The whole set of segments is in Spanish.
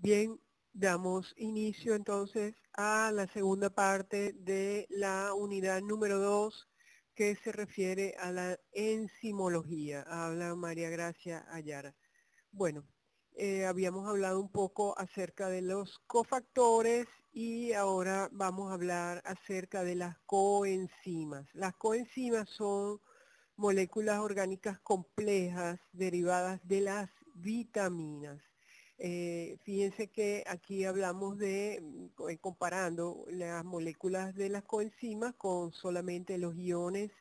Bien, damos inicio entonces a la segunda parte de la unidad número 2 que se refiere a la enzimología. Habla María Gracia Ayara. Bueno, habíamos hablado un poco acerca de los cofactores y ahora vamos a hablar acerca de las coenzimas. Las coenzimas son moléculas orgánicas complejas derivadas de las vitaminas. Fíjense que aquí hablamos de, comparando las moléculas de las coenzimas con solamente los iones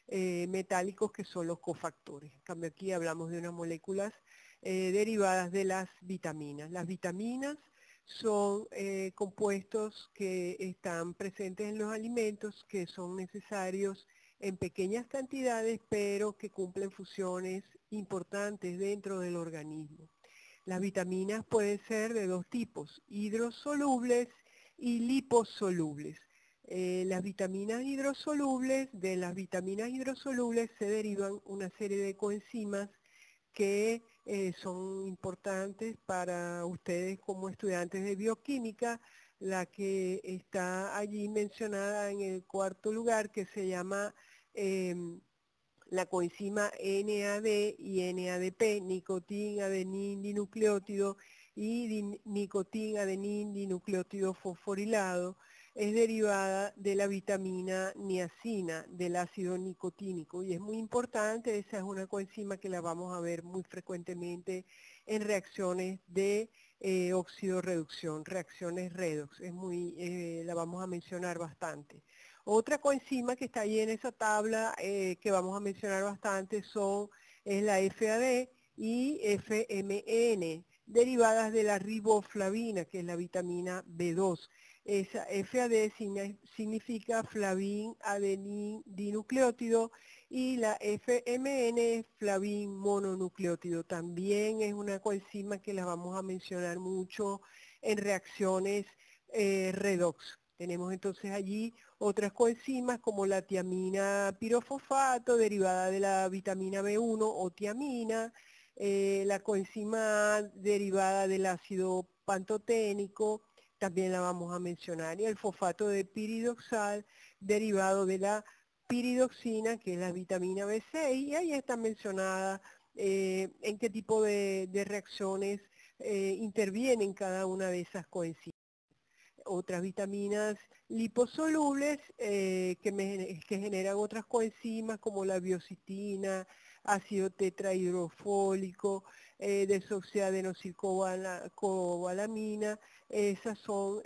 metálicos que son los cofactores. En cambio aquí hablamos de unas moléculas derivadas de las vitaminas. Las vitaminas son compuestos que están presentes en los alimentos que son necesarios en pequeñas cantidades, pero que cumplen funciones importantes dentro del organismo. Las vitaminas pueden ser de dos tipos, hidrosolubles y liposolubles. Las vitaminas hidrosolubles, de las vitaminas hidrosolubles se derivan una serie de coenzimas que son importantes para ustedes como estudiantes de bioquímica, la que está allí mencionada en el cuarto lugar, que se llama la coenzima NAD y NADP, nicotín, adenín, dinucleótido y nicotín, adenín, dinucleótido fosforilado, es derivada de la vitamina niacina, del ácido nicotínico, y es muy importante. Esa es una coenzima que la vamos a ver muy frecuentemente en reacciones de oxidorreducción, reacciones redox, la vamos a mencionar bastante. Otra coenzima que está ahí en esa tabla que vamos a mencionar bastante es la FAD y FMN, derivadas de la riboflavina, que es la vitamina B2. Esa FAD significa flavín adenín dinucleótido y la FMN es flavín mononucleótido. También es una coenzima que la vamos a mencionar mucho en reacciones redox. Tenemos entonces allí otras coenzimas como la tiamina pirofosfato, derivada de la vitamina B1 o tiamina, la coenzima A derivada del ácido pantoténico, también la vamos a mencionar, y el fosfato de piridoxal derivado de la piridoxina, que es la vitamina B6, y ahí está mencionada en qué tipo de reacciones intervienen cada una de esas coenzimas. Otras vitaminas liposolubles que generan otras coenzimas como la biocitina, ácido tetrahidrofólico, desoxiadenosilcobalamina. Esas son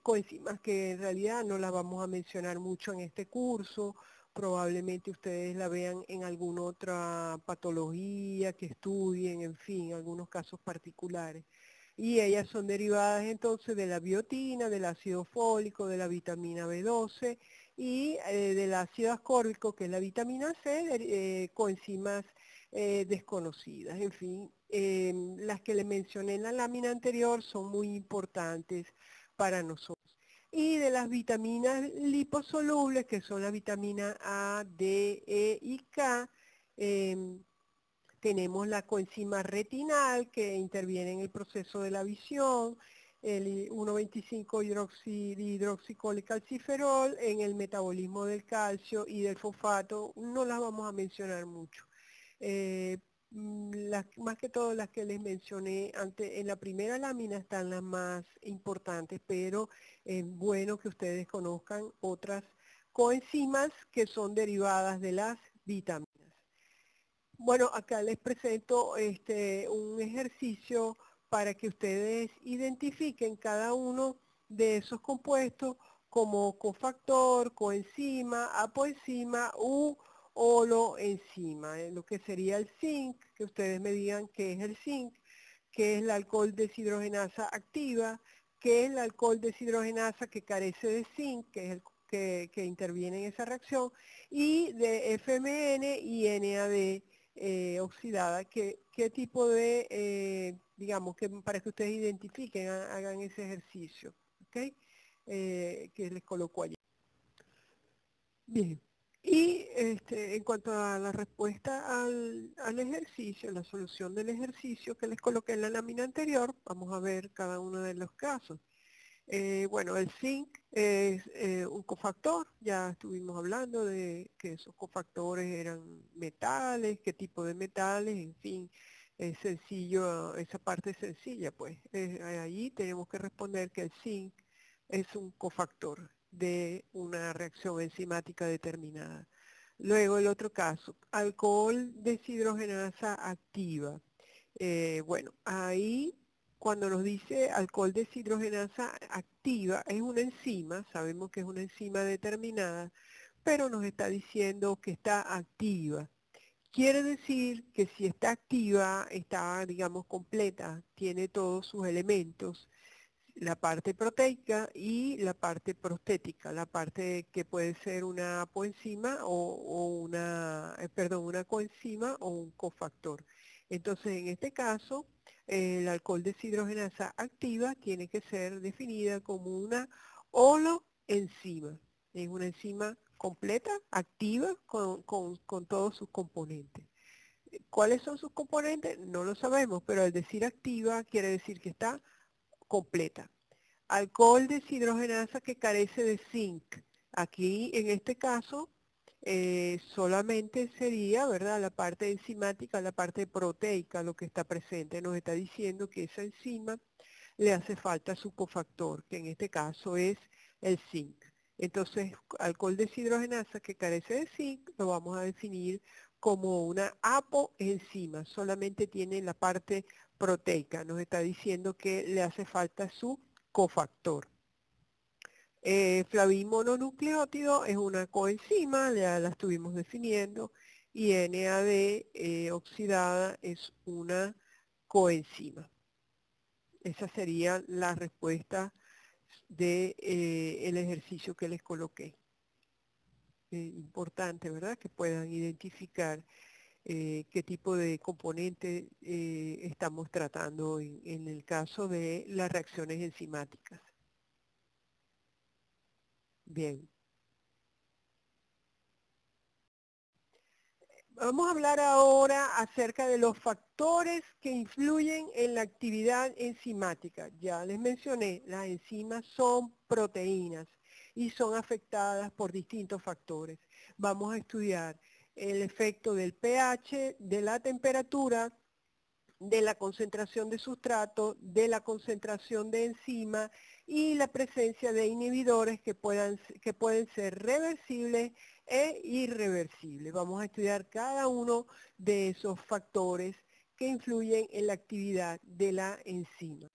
coenzimas que en realidad no las vamos a mencionar mucho en este curso. Probablemente ustedes la vean en alguna otra patología que estudien, en fin, algunos casos particulares. Y ellas son derivadas entonces de la biotina, del ácido fólico, de la vitamina B12 y del ácido ascórbico, que es la vitamina C, coenzimas desconocidas. En fin, las que les mencioné en la lámina anterior son muy importantes para nosotros. Y de las vitaminas liposolubles, que son la vitamina A, D, E y K, tenemos la coenzima retinal que interviene en el proceso de la visión, el 1,25-hidroxicolecalciferol en el metabolismo del calcio y del fosfato. No las vamos a mencionar mucho. Más que todo las que les mencioné antes en la primera lámina están las más importantes, pero es bueno que ustedes conozcan otras coenzimas que son derivadas de las vitaminas. Bueno, acá les presento un ejercicio para que ustedes identifiquen cada uno de esos compuestos como cofactor, coenzima, apoenzima u holoenzima. Lo que sería el zinc, que ustedes me digan qué es el zinc, qué es la alcohol deshidrogenasa activa, qué es la alcohol deshidrogenasa que carece de zinc, que es el que interviene en esa reacción, y de FMN y NAD oxidada, qué tipo de, digamos, para que ustedes identifiquen, hagan ese ejercicio, ¿ok? Que les coloco allí. Bien, Y en cuanto a la respuesta al ejercicio, la solución del ejercicio que les coloqué en la lámina anterior, vamos a ver cada uno de los casos. Bueno, el zinc es un cofactor, ya estuvimos hablando de que esos cofactores eran metales, qué tipo de metales, en fin, es sencillo, esa parte es sencilla, pues. Ahí tenemos que responder que el zinc es un cofactor de una reacción enzimática determinada. Luego el otro caso, alcohol deshidrogenasa activa. Bueno, ahí cuando nos dice alcohol deshidrogenasa activa, es una enzima, sabemos que es una enzima determinada, pero nos está diciendo que está activa. Quiere decir que si está activa, está, digamos, completa, tiene todos sus elementos, la parte proteica y la parte prostética, la parte que puede ser una apoenzima una coenzima o un cofactor. Entonces, en este caso, el alcohol deshidrogenasa activa tiene que ser definida como una holoenzima. Es una enzima completa, activa, con todos sus componentes. ¿Cuáles son sus componentes? No lo sabemos, pero al decir activa quiere decir que está completa. Alcohol deshidrogenasa que carece de zinc. Aquí, en este caso, solamente sería, ¿verdad?, la parte enzimática, la parte proteica, lo que está presente. Nos está diciendo que esa enzima le hace falta su cofactor, que en este caso es el zinc. Entonces, alcohol deshidrogenasa que carece de zinc lo vamos a definir como una apoenzima, solamente tiene la parte proteica, nos está diciendo que le hace falta su cofactor. Flavimononucleótido es una coenzima, ya la estuvimos definiendo, y NAD oxidada es una coenzima. Esa sería la respuesta del ejercicio que les coloqué. Importante, ¿verdad? Que puedan identificar qué tipo de componente estamos tratando en el caso de las reacciones enzimáticas. Bien. Vamos a hablar ahora acerca de los factores que influyen en la actividad enzimática. Ya les mencioné, las enzimas son proteínas y son afectadas por distintos factores. Vamos a estudiar el efecto del pH, de la temperatura, de la concentración de sustrato, de la concentración de enzima y la presencia de inhibidores que pueden ser reversibles e irreversibles. Vamos a estudiar cada uno de esos factores que influyen en la actividad de la enzima.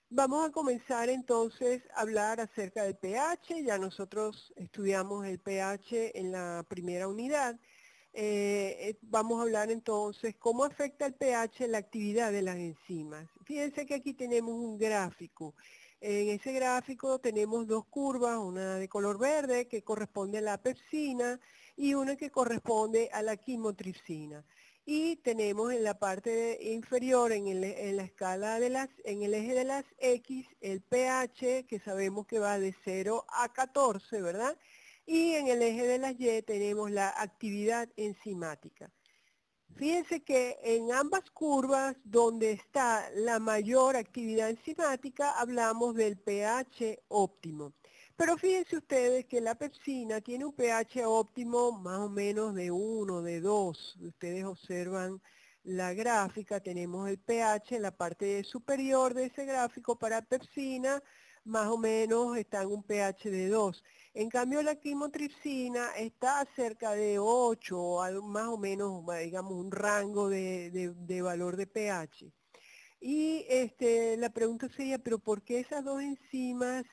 Vamos a comenzar entonces a hablar acerca del pH. Ya nosotros estudiamos el pH en la primera unidad. Vamos a hablar entonces cómo afecta el pH en la actividad de las enzimas. Fíjense que aquí tenemos un gráfico. En ese gráfico tenemos dos curvas, una de color verde que corresponde a la pepsina y una que corresponde a la quimotripsina. Y tenemos en la parte inferior, en la escala en el eje de las X, el pH, que sabemos que va de 0 a 14, ¿verdad? Y en el eje de las Y tenemos la actividad enzimática. Fíjense que en ambas curvas donde está la mayor actividad enzimática hablamos del pH óptimo. Pero fíjense ustedes que la pepsina tiene un pH óptimo más o menos de 1, de 2. Ustedes observan la gráfica, tenemos el pH en la parte superior de ese gráfico para pepsina, más o menos está en un pH de 2. En cambio la quimotripsina está cerca de 8, más o menos, digamos, un rango de valor de pH. Y la pregunta sería, ¿pero por qué esas dos enzimas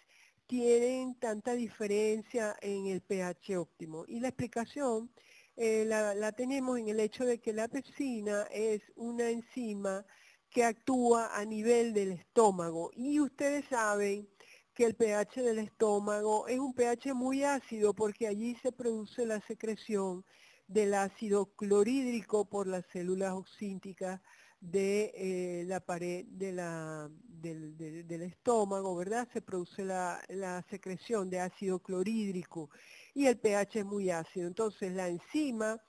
tienen tanta diferencia en el pH óptimo? Y la explicación la tenemos en el hecho de que la pepsina es una enzima que actúa a nivel del estómago. Y ustedes saben que el pH del estómago es un pH muy ácido porque allí se produce la secreción del ácido clorhídrico por las células oxínticas de la pared del estómago, ¿verdad? Se produce la secreción de ácido clorhídrico y el pH es muy ácido. Entonces la enzima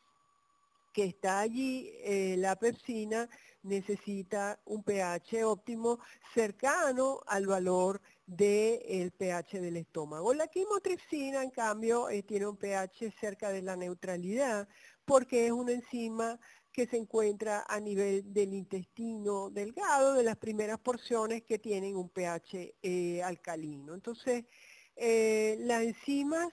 que está allí, la pepsina, necesita un pH óptimo cercano al valor del pH del estómago. La quimotripsina, en cambio, tiene un pH cerca de la neutralidad porque es una enzima que se encuentra a nivel del intestino delgado, de las primeras porciones que tienen un pH alcalino. Entonces, las enzimas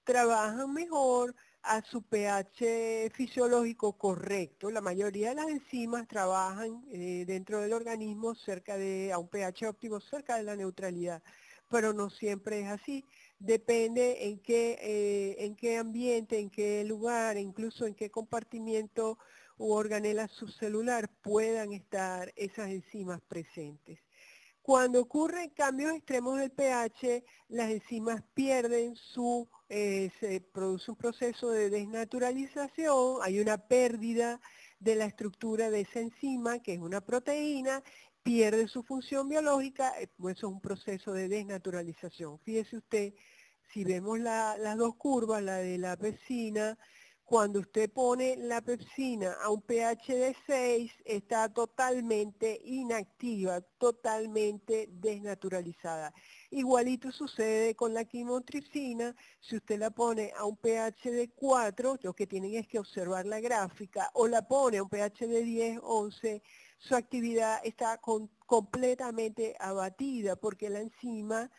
trabajan mejor a su pH fisiológico correcto. La mayoría de las enzimas trabajan dentro del organismo a un pH óptimo cerca de la neutralidad, pero no siempre es así. Depende en qué ambiente, en qué lugar, incluso en qué compartimiento u organela subcelular puedan estar esas enzimas presentes. Cuando ocurren cambios extremos del pH, las enzimas pierden se produce un proceso de desnaturalización, hay una pérdida de la estructura de esa enzima, que es una proteína, pierde su función biológica, pues eso es un proceso de desnaturalización. Fíjese usted, si vemos las dos curvas, la de la pepsina, cuando usted pone la pepsina a un pH de 6, está totalmente inactiva, totalmente desnaturalizada. Igualito sucede con la quimotripsina, si usted la pone a un pH de 4, lo que tienen es que observar la gráfica, o la pone a un pH de 10, 11, su actividad está completamente abatida porque la enzima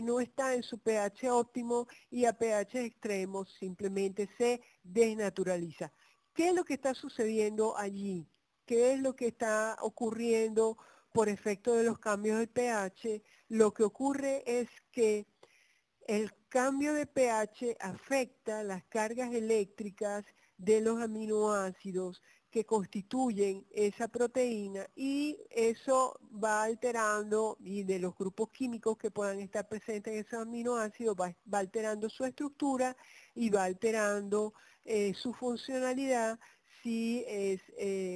no está en su pH óptimo y a pH extremos simplemente se desnaturaliza. ¿Qué es lo que está sucediendo allí? ¿Qué es lo que está ocurriendo por efecto de los cambios de pH? Lo que ocurre es que el cambio de pH afecta las cargas eléctricas de los aminoácidos que constituyen esa proteína y eso va alterando, y de los grupos químicos que puedan estar presentes en esos aminoácidos, va alterando su estructura y va alterando su funcionalidad si es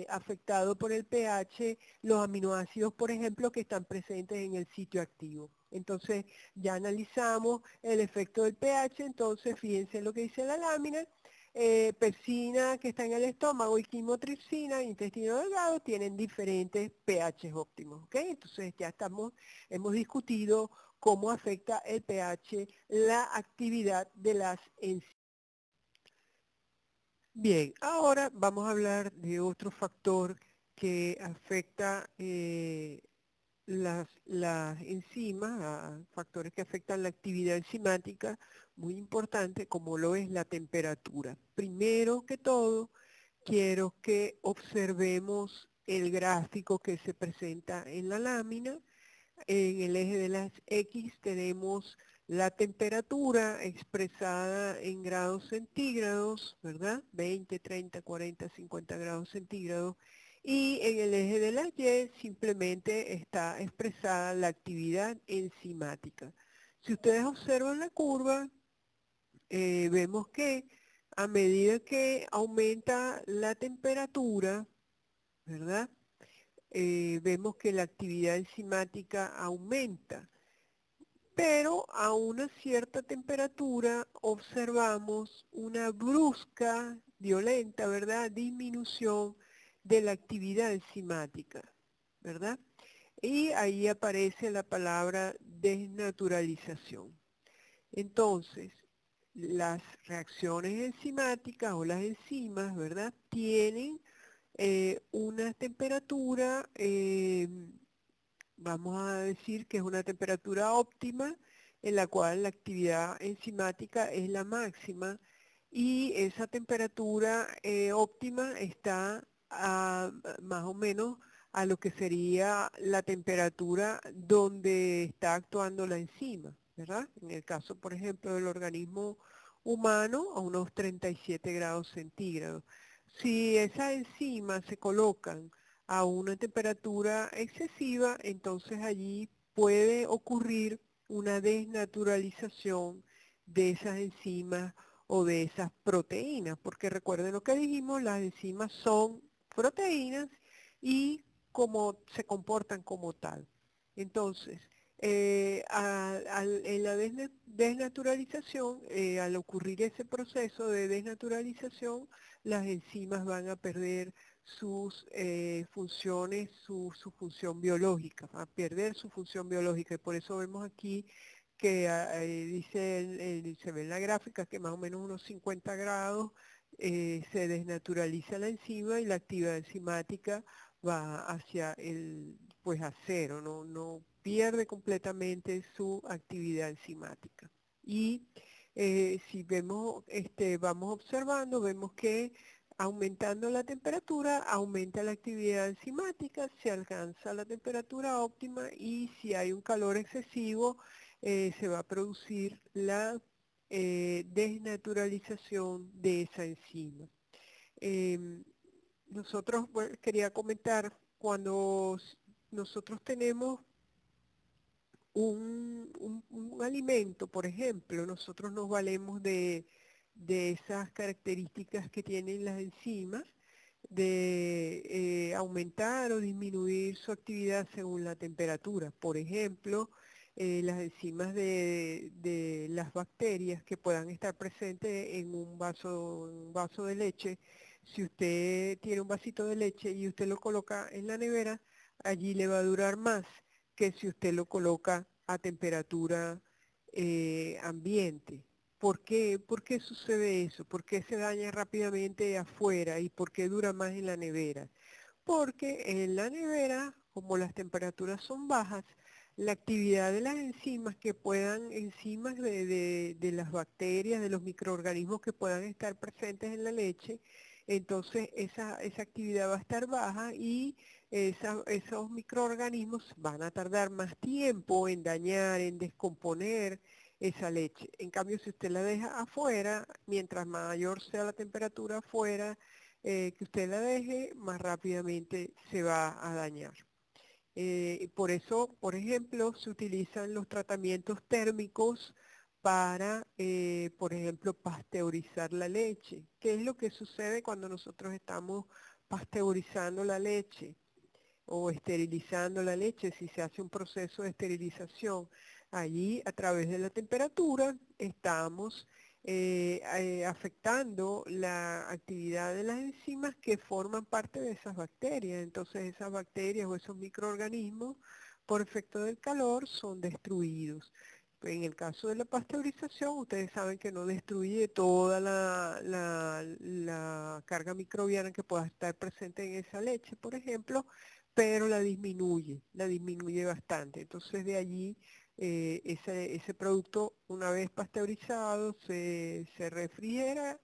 afectado por el pH los aminoácidos, por ejemplo, que están presentes en el sitio activo. Entonces, ya analizamos el efecto del pH, entonces fíjense lo que dice la lámina. Pepsina que está en el estómago y quimotripsina, intestino delgado, tienen diferentes pH óptimos, ¿ok? Entonces ya hemos discutido cómo afecta el pH la actividad de las enzimas. Bien, ahora vamos a hablar de otro factor que afecta las enzimas, factores que afectan la actividad enzimática, muy importante, como lo es la temperatura. Primero que todo, quiero que observemos el gráfico que se presenta en la lámina. En el eje de las X tenemos la temperatura expresada en grados centígrados, ¿verdad? 20, 30, 40, 50 grados centígrados. Y en el eje de las Y simplemente está expresada la actividad enzimática. Si ustedes observan la curva, vemos que a medida que aumenta la temperatura, ¿verdad? Vemos que la actividad enzimática aumenta, pero a una cierta temperatura observamos una brusca, violenta, ¿verdad?, disminución de la actividad enzimática, ¿verdad? Y ahí aparece la palabra desnaturalización. Entonces, las reacciones enzimáticas o las enzimas, ¿verdad?, tienen una temperatura, vamos a decir que es una temperatura óptima, en la cual la actividad enzimática es la máxima, y esa temperatura óptima está más o menos a lo que sería la temperatura donde está actuando la enzima, ¿verdad? En el caso, por ejemplo, del organismo humano, a unos 37 grados centígrados. Si esas enzimas se colocan a una temperatura excesiva, entonces allí puede ocurrir una desnaturalización de esas enzimas o de esas proteínas, porque recuerden lo que dijimos, las enzimas son proteínas y como se comportan como tal. Entonces, En la desnaturalización, al ocurrir ese proceso de desnaturalización, las enzimas van a perder sus funciones, su función biológica, va a perder su función biológica. Y por eso vemos aquí que dice, se ve en la gráfica que más o menos unos 50 grados se desnaturaliza la enzima y la actividad enzimática va hacia el, pues a cero, no pierde completamente su actividad enzimática. Y si vemos, vamos observando, vemos que aumentando la temperatura, aumenta la actividad enzimática, se alcanza la temperatura óptima y si hay un calor excesivo, se va a producir la desnaturalización de esa enzima. Nosotros, bueno, quería comentar, cuando nosotros tenemos un alimento, por ejemplo, nosotros nos valemos de esas características que tienen las enzimas, de aumentar o disminuir su actividad según la temperatura. Por ejemplo, las enzimas de las bacterias que puedan estar presentes en un vaso de leche. Si usted tiene un vasito de leche y usted lo coloca en la nevera, allí le va a durar más que si usted lo coloca a temperatura ambiente. ¿Por qué? ¿Por qué sucede eso? ¿Por qué se daña rápidamente afuera y por qué dura más en la nevera? Porque en la nevera, como las temperaturas son bajas, la actividad de las enzimas que puedan, enzimas de las bacterias, de los microorganismos que puedan estar presentes en la leche, entonces esa actividad va a estar baja y esos microorganismos van a tardar más tiempo en dañar, en descomponer esa leche. En cambio, si usted la deja afuera, mientras mayor sea la temperatura afuera, que usted la deje, más rápidamente se va a dañar. Por eso, por ejemplo, se utilizan los tratamientos térmicos para, por ejemplo, pasteurizar la leche. ¿Qué es lo que sucede cuando nosotros estamos pasteurizando la leche o esterilizando la leche? Si se hace un proceso de esterilización, allí a través de la temperatura estamos afectando la actividad de las enzimas que forman parte de esas bacterias. Entonces esas bacterias o esos microorganismos, por efecto del calor, son destruidos. En el caso de la pasteurización, ustedes saben que no destruye toda la carga microbiana que pueda estar presente en esa leche, por ejemplo, pero la disminuye bastante. Entonces de allí ese producto, una vez pasteurizado, se refrigera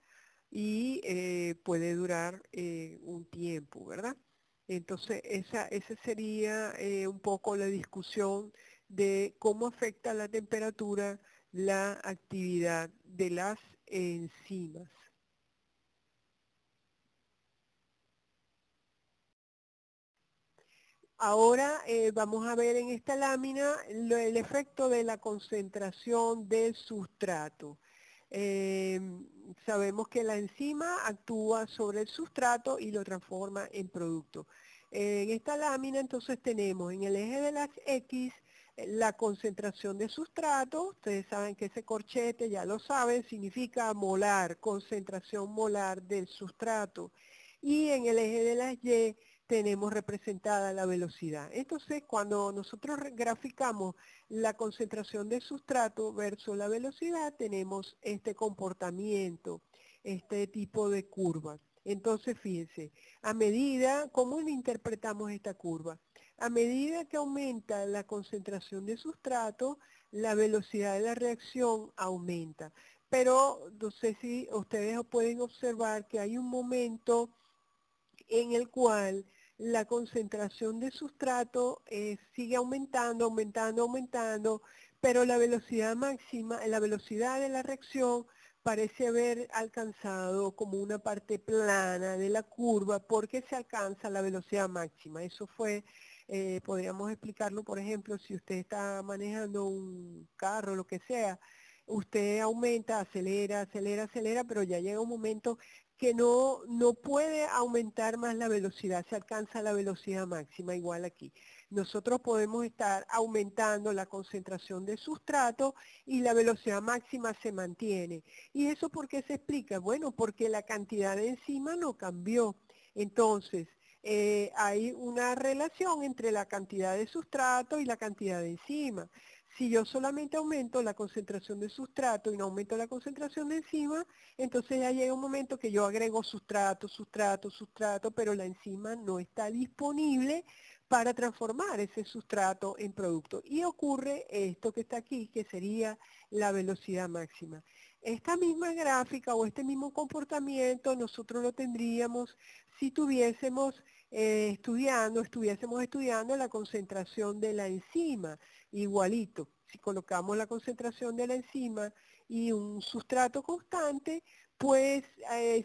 y puede durar un tiempo, ¿verdad? Entonces esa sería un poco la discusión de cómo afecta la temperatura la actividad de las enzimas. Ahora vamos a ver en esta lámina el efecto de la concentración del sustrato. Eh, Sabemos que la enzima actúa sobre el sustrato y lo transforma en producto. En esta lámina entonces tenemos en el eje de las X la concentración de sustrato. Ustedes saben que ese corchete, ya lo saben, significa molar, concentración molar del sustrato. Y en el eje de las Y tenemos representada la velocidad. Entonces, cuando nosotros graficamos la concentración de sustrato versus la velocidad, tenemos este comportamiento, este tipo de curva. Entonces, fíjense, a medida, ¿cómo le interpretamos esta curva? A medida que aumenta la concentración de sustrato, la velocidad de la reacción aumenta. Pero no sé si ustedes pueden observar que hay un momento en el cual la concentración de sustrato sigue aumentando, aumentando, aumentando, pero la velocidad máxima, la velocidad de la reacción parece haber alcanzado como una parte plana de la curva porque se alcanza la velocidad máxima. Eso fue, podríamos explicarlo, por ejemplo, si usted está manejando un carro, lo que sea, usted aumenta, acelera, acelera, acelera, pero ya llega un momento que no puede aumentar más la velocidad, se alcanza la velocidad máxima igual aquí. Nosotros podemos estar aumentando la concentración de sustrato y la velocidad máxima se mantiene. ¿Y eso por qué se explica? Bueno, porque la cantidad de enzima no cambió. Entonces, hay una relación entre la cantidad de sustrato y la cantidad de enzima. Si yo solamente aumento la concentración de sustrato y no aumento la concentración de enzima, entonces ya llega un momento que yo agrego sustrato, sustrato, sustrato, pero la enzima no está disponible para transformar ese sustrato en producto. Y ocurre esto que está aquí, que sería la velocidad máxima. Esta misma gráfica o este mismo comportamiento nosotros lo tendríamos si tuviésemos estuviésemos estudiando la concentración de la enzima, igualito. Si colocamos la concentración de la enzima y un sustrato constante, pues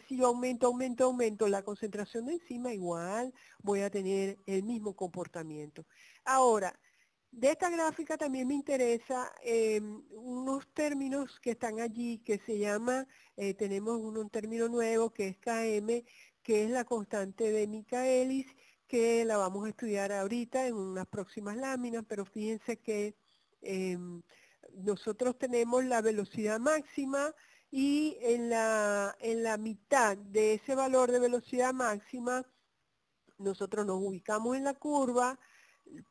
si yo aumento la concentración de enzima, igual voy a tener el mismo comportamiento. Ahora, de esta gráfica también me interesa unos términos que están allí que se llama, tenemos un término nuevo que es Km, que es la constante de Michaelis, que la vamos a estudiar ahorita en unas próximas láminas, pero fíjense que nosotros tenemos la velocidad máxima y en la mitad de ese valor de velocidad máxima nosotros nos ubicamos en la curva,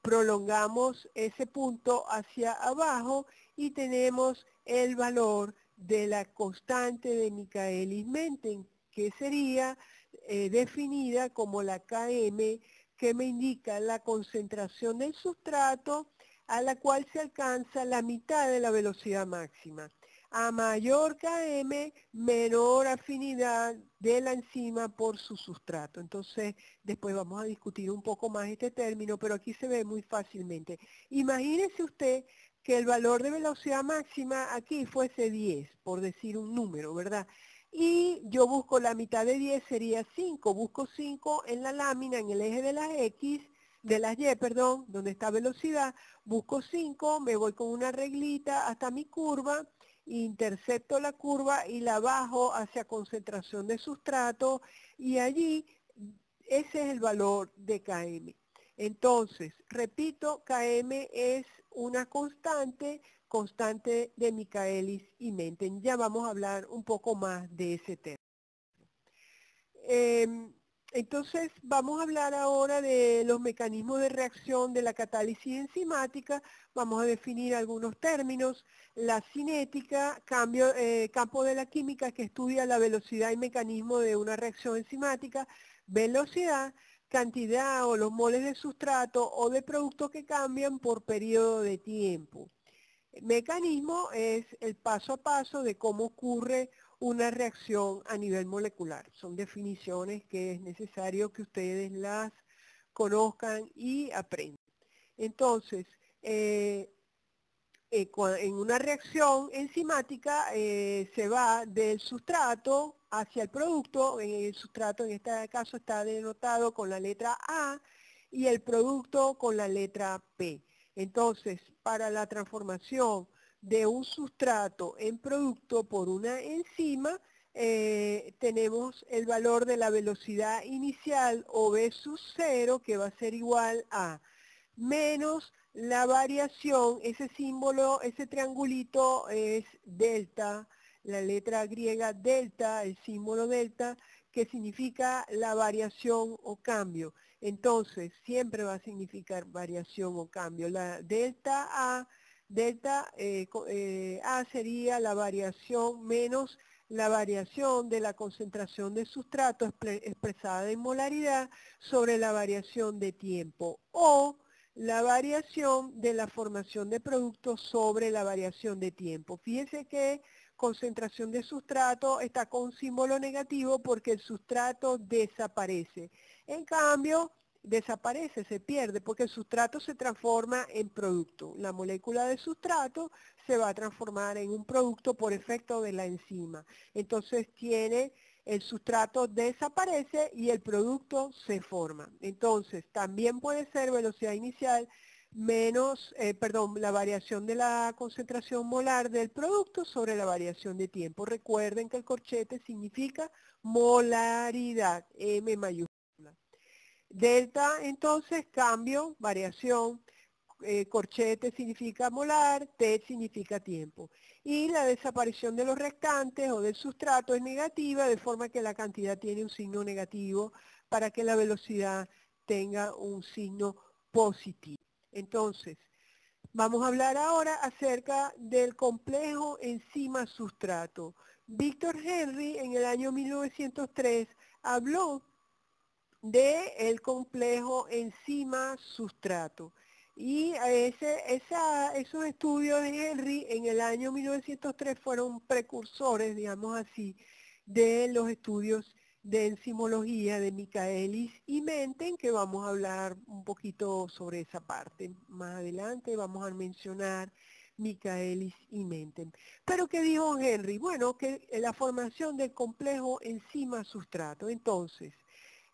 prolongamos ese punto hacia abajo y tenemos el valor de la constante de Michaelis-Menten, que sería definida como la Km, que me indica la concentración del sustrato a la cual se alcanza la mitad de la velocidad máxima. A mayor Km, menor afinidad de la enzima por su sustrato. Entonces, después vamos a discutir un poco más este término, pero aquí se ve muy fácilmente. Imagínese usted que el valor de velocidad máxima aquí fuese 10, por decir un número, ¿verdad? Y yo busco la mitad de 10, sería 5. Busco 5 en la lámina, en el eje de las X, de las Y, perdón, donde está velocidad. Busco 5, me voy con una reglita hasta mi curva, intercepto la curva y la bajo hacia concentración de sustrato y allí ese es el valor de Km. Entonces, repito, Km es una constante de Michaelis y Menten. Ya vamos a hablar un poco más de ese tema. Entonces, vamos a hablar ahora de los mecanismos de reacción de la catálisis enzimática. Vamos a definir algunos términos. La cinética, campo de la química que estudia la velocidad y mecanismo de una reacción enzimática. Velocidad, cantidad o los moles de sustrato o de productos que cambian por periodo de tiempo. Mecanismo es el paso a paso de cómo ocurre una reacción a nivel molecular. Son definiciones que es necesario que ustedes las conozcan y aprendan. Entonces, en una reacción enzimática se va del sustrato hacia el producto. El sustrato en este caso está denotado con la letra A y el producto con la letra P. Entonces, para la transformación de un sustrato en producto por una enzima, tenemos el valor de la velocidad inicial o V sub 0, que va a ser igual a menos la variación, ese símbolo, ese triangulito es delta, la letra griega delta, el símbolo delta, que significa la variación o cambio. Entonces, siempre va a significar variación o cambio. La delta A sería la variación menos la variación de la concentración de sustrato expresada en molaridad sobre la variación de tiempo, o la variación de la formación de productos sobre la variación de tiempo. Fíjense que concentración de sustrato está con símbolo negativo porque el sustrato desaparece. En cambio, desaparece, se pierde, porque el sustrato se transforma en producto. La molécula de sustrato se va a transformar en un producto por efecto de la enzima. Entonces el sustrato desaparece y el producto se forma. Entonces, también puede ser velocidad inicial menos, la variación de la concentración molar del producto sobre la variación de tiempo. Recuerden que el corchete significa molaridad, M mayúscula. Delta, entonces, cambio, variación. Corchete significa molar, T significa tiempo. Y la desaparición de los restantes o del sustrato es negativa, de forma que la cantidad tiene un signo negativo para que la velocidad tenga un signo positivo. Entonces, vamos a hablar ahora acerca del complejo enzima-sustrato. Víctor Henry en el año 1903 habló del complejo enzima-sustrato. Y esos estudios de Henry en el año 1903 fueron precursores, digamos así, de los estudios de enzimología de Michaelis y Menten, que vamos a hablar un poquito sobre esa parte. Más adelante vamos a mencionar Michaelis y Menten. Pero ¿qué dijo Henry? Bueno, que la formación del complejo enzima-sustrato. Entonces,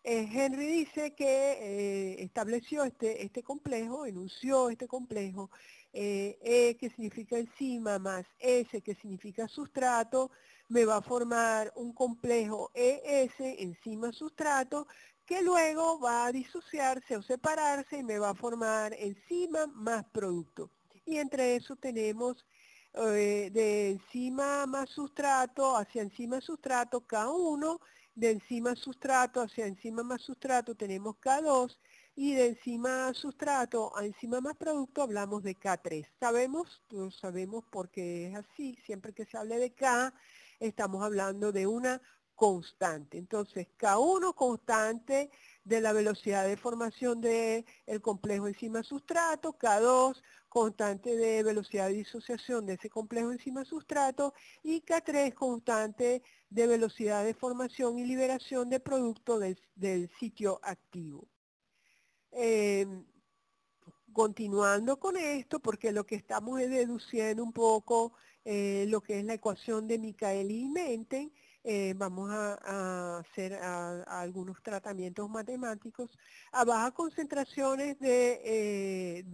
Henry dice que estableció este complejo, enunció este complejo, E que significa enzima más S que significa sustrato, me va a formar un complejo ES, enzima-sustrato, que luego va a disociarse o separarse y me va a formar enzima más producto. Y entre eso tenemos de enzima más sustrato hacia enzima sustrato K1, de enzima sustrato hacia enzima más sustrato tenemos K2 y de enzima sustrato a enzima más producto hablamos de K3. ¿Sabemos? Lo sabemos porque es así. Siempre que se hable de K, estamos hablando de una constante. Entonces, K1 constante de la velocidad de formación del complejo enzima sustrato, K2 constante de velocidad de disociación de ese complejo enzima sustrato y K3 constante de velocidad de formación y liberación de producto del sitio activo. Continuando con esto, porque lo que estamos es deduciendo un poco lo que es la ecuación de Michaelis y Menten, vamos a hacer algunos tratamientos matemáticos. A bajas concentraciones del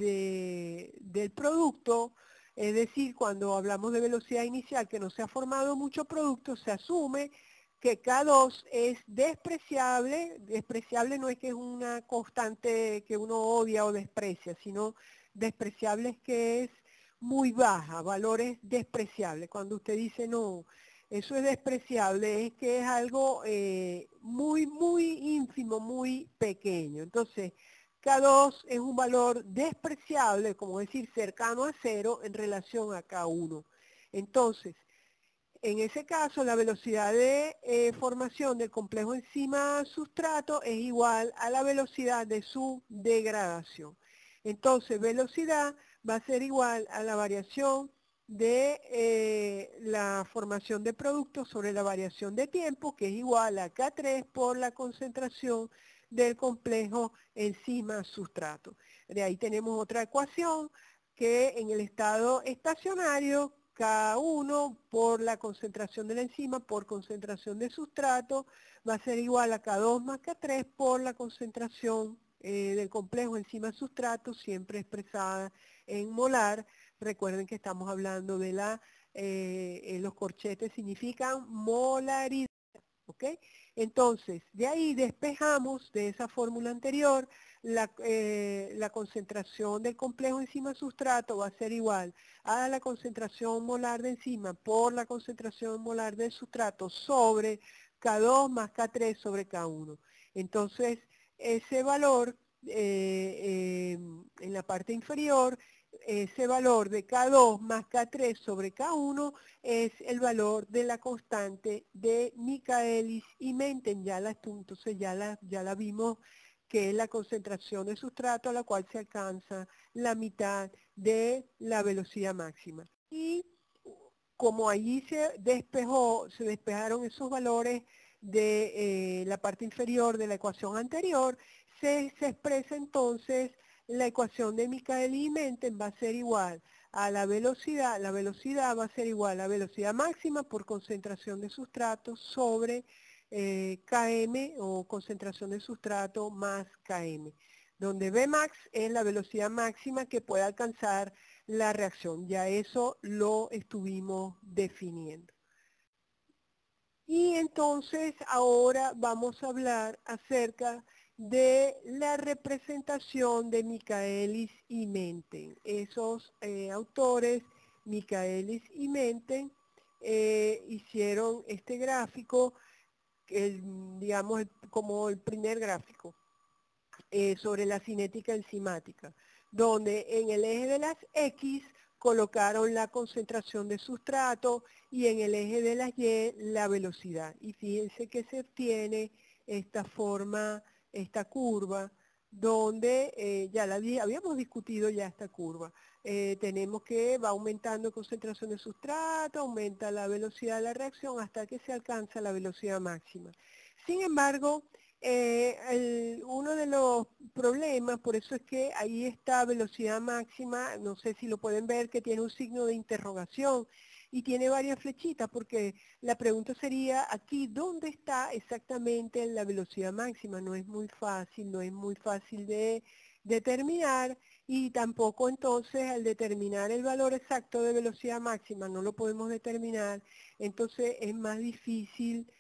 producto, es decir, cuando hablamos de velocidad inicial que no se ha formado mucho producto, se asume que K2 es despreciable. Despreciable no es que es una constante que uno odia o desprecia, sino despreciable es que es muy baja, valores despreciables. Cuando usted dice no, eso es despreciable, es que es algo muy, muy ínfimo, muy pequeño. Entonces, K2 es un valor despreciable, como decir, cercano a cero en relación a K1. Entonces, en ese caso, la velocidad de formación del complejo enzima-sustrato es igual a la velocidad de su degradación. Entonces, velocidad va a ser igual a la variación de la formación de productos sobre la variación de tiempo, que es igual a K3 por la concentración del complejo enzima-sustrato. De ahí tenemos otra ecuación que en el estado estacionario K1 por la concentración de la enzima por concentración de sustrato va a ser igual a K2 más K3 por la concentración del complejo enzima-sustrato, siempre expresada en molar. Recuerden que estamos hablando de los corchetes significan molaridad. ¿Ok? Entonces, de ahí despejamos de esa fórmula anterior, la concentración del complejo enzima-sustrato va a ser igual a la concentración molar de enzima por la concentración molar del sustrato sobre K2 más K3 sobre K1. Entonces, ese valor en la parte inferior, ese valor de K2 más K3 sobre K1 es el valor de la constante de Michaelis y Menten. Entonces ya la vimos, que es la concentración de sustrato a la cual se alcanza la mitad de la velocidad máxima. Y como allí se despejaron esos valores de la parte inferior de la ecuación anterior, se expresa entonces la ecuación de Michaelis y Menten va a ser igual a la velocidad va a ser igual a la velocidad máxima por concentración de sustrato sobre Km o concentración de sustrato más Km, donde Vmax es la velocidad máxima que puede alcanzar la reacción. Ya eso lo estuvimos definiendo. Y entonces ahora vamos a hablar acerca de la representación de Michaelis y Menten. Esos autores, Michaelis y Menten, hicieron este gráfico, digamos, como el primer gráfico, sobre la cinética enzimática, donde en el eje de las X colocaron la concentración de sustrato y en el eje de las Y la velocidad. Y fíjense que se obtiene esta forma, esta curva, donde ya habíamos discutido ya esta curva. Tenemos que va aumentando concentración de sustrato, aumenta la velocidad de la reacción hasta que se alcanza la velocidad máxima. Sin embargo, uno de los problemas, por eso es que ahí está velocidad máxima, no sé si lo pueden ver, que tiene un signo de interrogación y tiene varias flechitas, porque la pregunta sería aquí, ¿dónde está exactamente la velocidad máxima? No es muy fácil, no es muy fácil de determinar, y tampoco entonces al determinar el valor exacto de velocidad máxima no lo podemos determinar, entonces es más difícil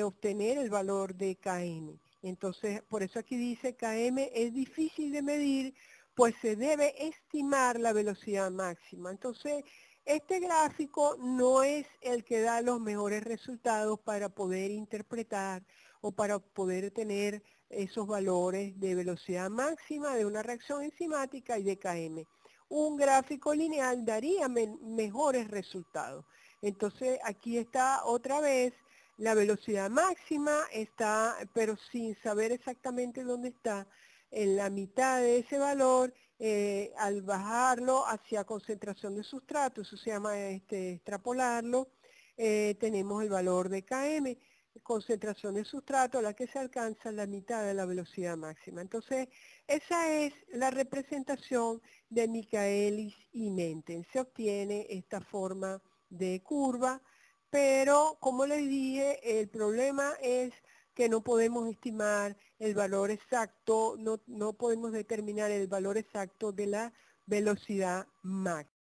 obtener el valor de Km. Entonces, por eso aquí dice Km es difícil de medir, pues se debe estimar la velocidad máxima. Entonces, este gráfico no es el que da los mejores resultados para poder interpretar o para poder tener esos valores de velocidad máxima de una reacción enzimática y de Km. Un gráfico lineal daría mejores resultados. Entonces, aquí está otra vez la velocidad máxima, está, pero sin saber exactamente dónde está, en la mitad de ese valor, al bajarlo hacia concentración de sustrato, eso se llama extrapolarlo, tenemos el valor de Km, concentración de sustrato a la que se alcanza la mitad de la velocidad máxima. Entonces, esa es la representación de Michaelis y Menten. Se obtiene esta forma de curva, pero como les dije, el problema es que no podemos estimar el valor exacto, no podemos determinar el valor exacto de la velocidad máxima.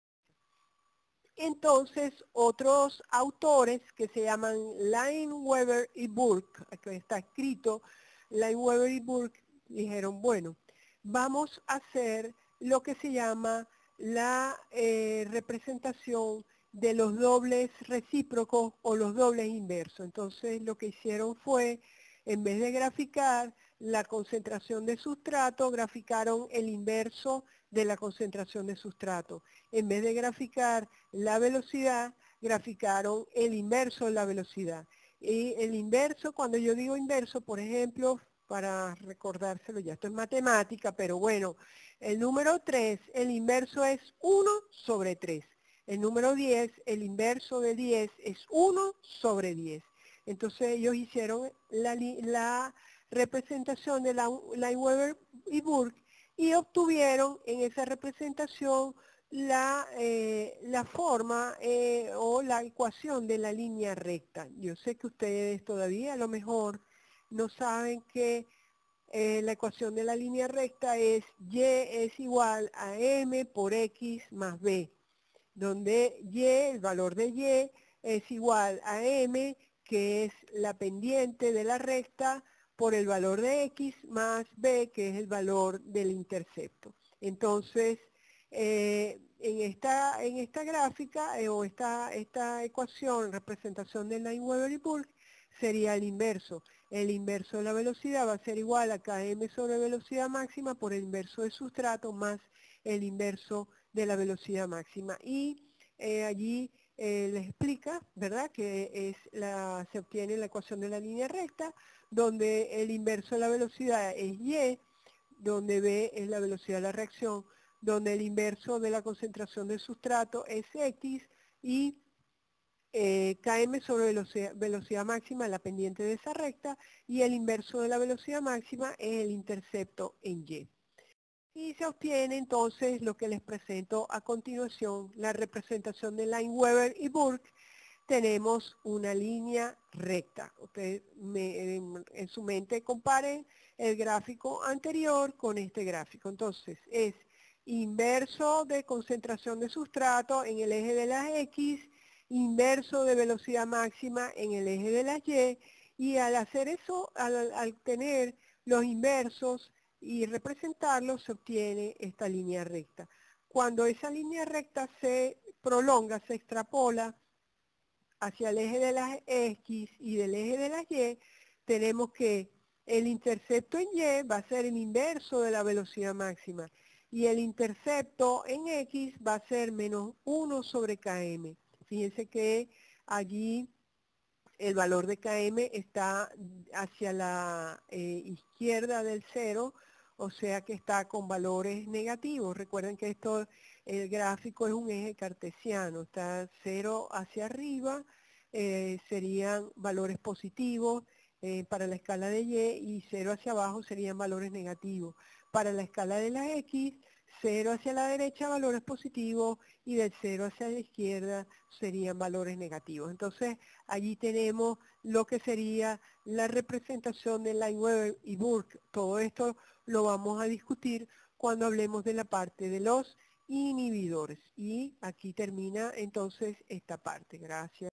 Entonces, otros autores que se llaman Lineweaver y Burke, aquí está escrito Lineweaver y Burke, dijeron, bueno, vamos a hacer lo que se llama la representación de los dobles recíprocos o los dobles inversos. Entonces, lo que hicieron fue, en vez de graficar la concentración de sustrato, graficaron el inverso de la concentración de sustrato. En vez de graficar la velocidad, graficaron el inverso de la velocidad. Y el inverso, cuando yo digo inverso, por ejemplo, para recordárselo, ya esto es matemática, pero bueno, el número 3, el inverso es 1 sobre 3. El número 10, el inverso de 10 es 1 sobre 10. Entonces ellos hicieron la representación de Lineweaver y Burke y obtuvieron en esa representación la forma o la ecuación de la línea recta. Yo sé que ustedes todavía a lo mejor no saben que la ecuación de la línea recta es y es igual a m por x más b, donde y, el valor de y, es igual a m, que es la pendiente de la recta, por el valor de x más b, que es el valor del intercepto. Entonces, en esta gráfica o esta ecuación, representación de Lineweaver y Burke, sería el inverso. El inverso de la velocidad va a ser igual a Km sobre velocidad máxima por el inverso del sustrato más el inverso de la velocidad máxima. Y allí les explica, ¿verdad?, que se obtiene la ecuación de la línea recta, donde el inverso de la velocidad es y, donde b es la velocidad de la reacción, donde el inverso de la concentración del sustrato es x y Km sobre velocidad máxima, la pendiente de esa recta, y el inverso de la velocidad máxima es el intercepto en y. Y se obtiene entonces lo que les presento a continuación, la representación de Lineweaver y Burke. Tenemos una línea recta. Ustedes en su mente comparen el gráfico anterior con este gráfico. Entonces es inverso de concentración de sustrato en el eje de las X, inverso de velocidad máxima en el eje de las Y, y al hacer eso, al tener los inversos y representarlos se obtiene esta línea recta. Cuando esa línea recta se prolonga, se extrapola hacia el eje de las X y del eje de las Y, tenemos que el intercepto en Y va a ser el inverso de la velocidad máxima y el intercepto en X va a ser menos 1 sobre km. Fíjense que allí el valor de km está hacia la izquierda del cero, o sea que está con valores negativos. Recuerden que el gráfico es un eje cartesiano, está 0 hacia arriba, serían valores positivos para la escala de Y y 0 hacia abajo serían valores negativos. Para la escala de la X, 0 hacia la derecha valores positivos y del 0 hacia la izquierda serían valores negativos. Entonces allí tenemos lo que sería la representación de Lineweaver y Burke. Todo esto lo vamos a discutir cuando hablemos de la parte de los inhibidores. Y aquí termina entonces esta parte. Gracias.